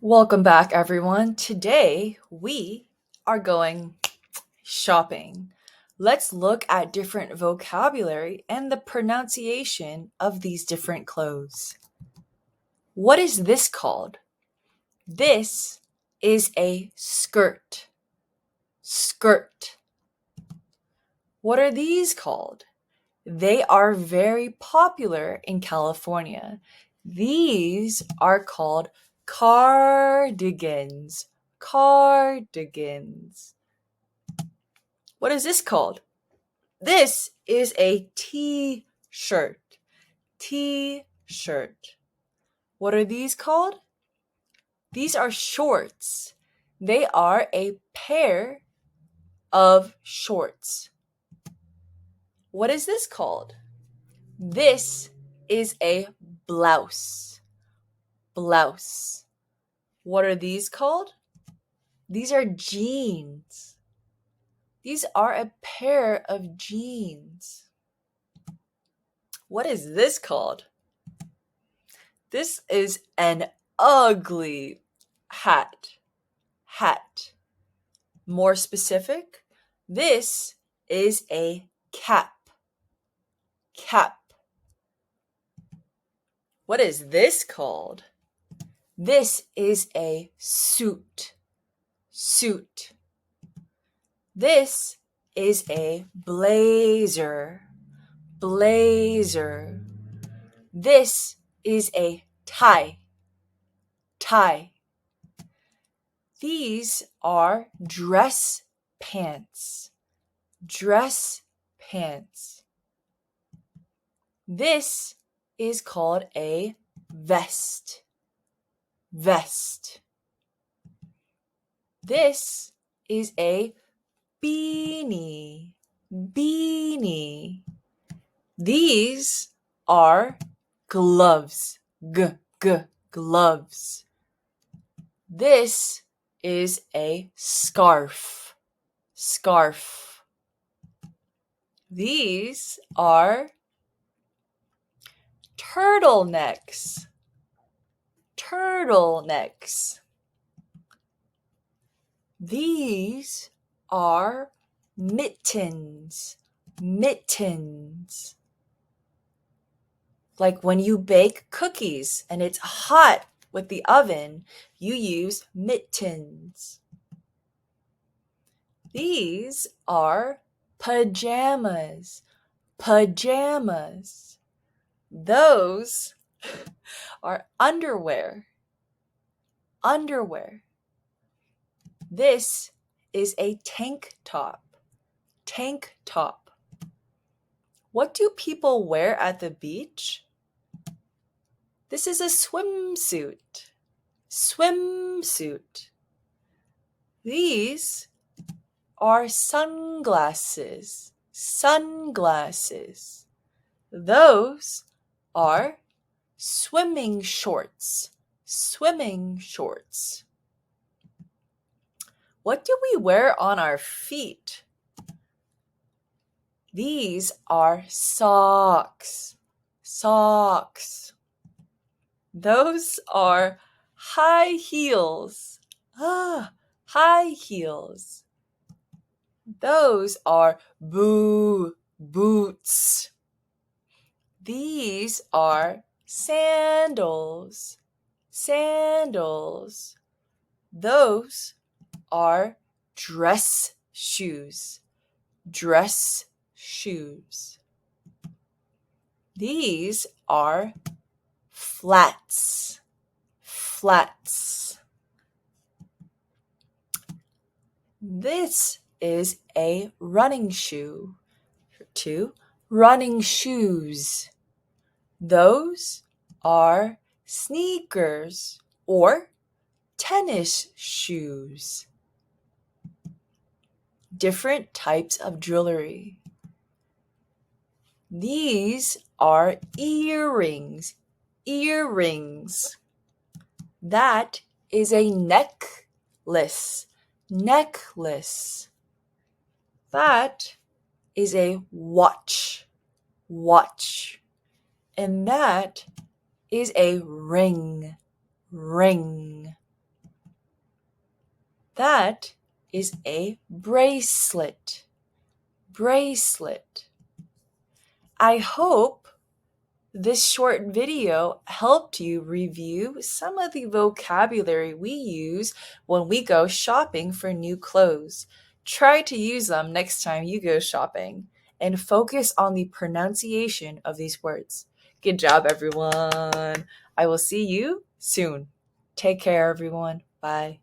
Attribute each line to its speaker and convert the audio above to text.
Speaker 1: Welcome back, everyone. Today we are going shopping. Let's look at different vocabulary and the pronunciation of these different clothes. What is this called? This is a skirt. Skirt. What are these called? They are very popular in California. These are called cardigans. Cardigans. What is this called? This is a t-shirt. T-shirt. What are these called? These are shorts. They are a pair of shorts. What is this called? This is a blouse. Blouse. What are these called? These are jeans. These are a pair of jeans. What is this called? This is an ugly hat. Hat. More specific, this is a cap. Cap. What is this called? This is a suit. Suit. This is a blazer. Blazer. This is a tie. Tie. These are dress pants. Dress pants. This is called a vest. Vest. This is a beanie. Beanie. These are gloves. Gloves. This is a scarf. Scarf. These are turtlenecks. Turtlenecks. These are mittens. Mittens. Like when you bake cookies and it's hot with the oven, you use mittens. These are pajamas. Pajamas. Those are underwear. Underwear. This is a tank top. Tank top. What do people wear at the beach? This is a swimsuit. Swimsuit. These are sunglasses. Sunglasses. Those are swimming shorts. Swimming shorts. What do we wear on our feet? These are socks. Socks. Those are high heels. High heels. Those are boots. These are sandals. Sandals. Those are dress shoes. Dress shoes. These are flats. Flats. This is a running shoe. 2, running shoes. Those are sneakers or tennis shoes. Different types of jewelry. These are earrings. Earrings. That is a necklace. Necklace. That is a watch. Watch. And that is a ring. Ring. That is a bracelet. Bracelet. I hope this short video helped you review some of the vocabulary we use when we go shopping for new clothes. Try to use them next time you go shopping and focus on the pronunciation of these words. Good job, everyone. I will see you soon. Take care, everyone. Bye.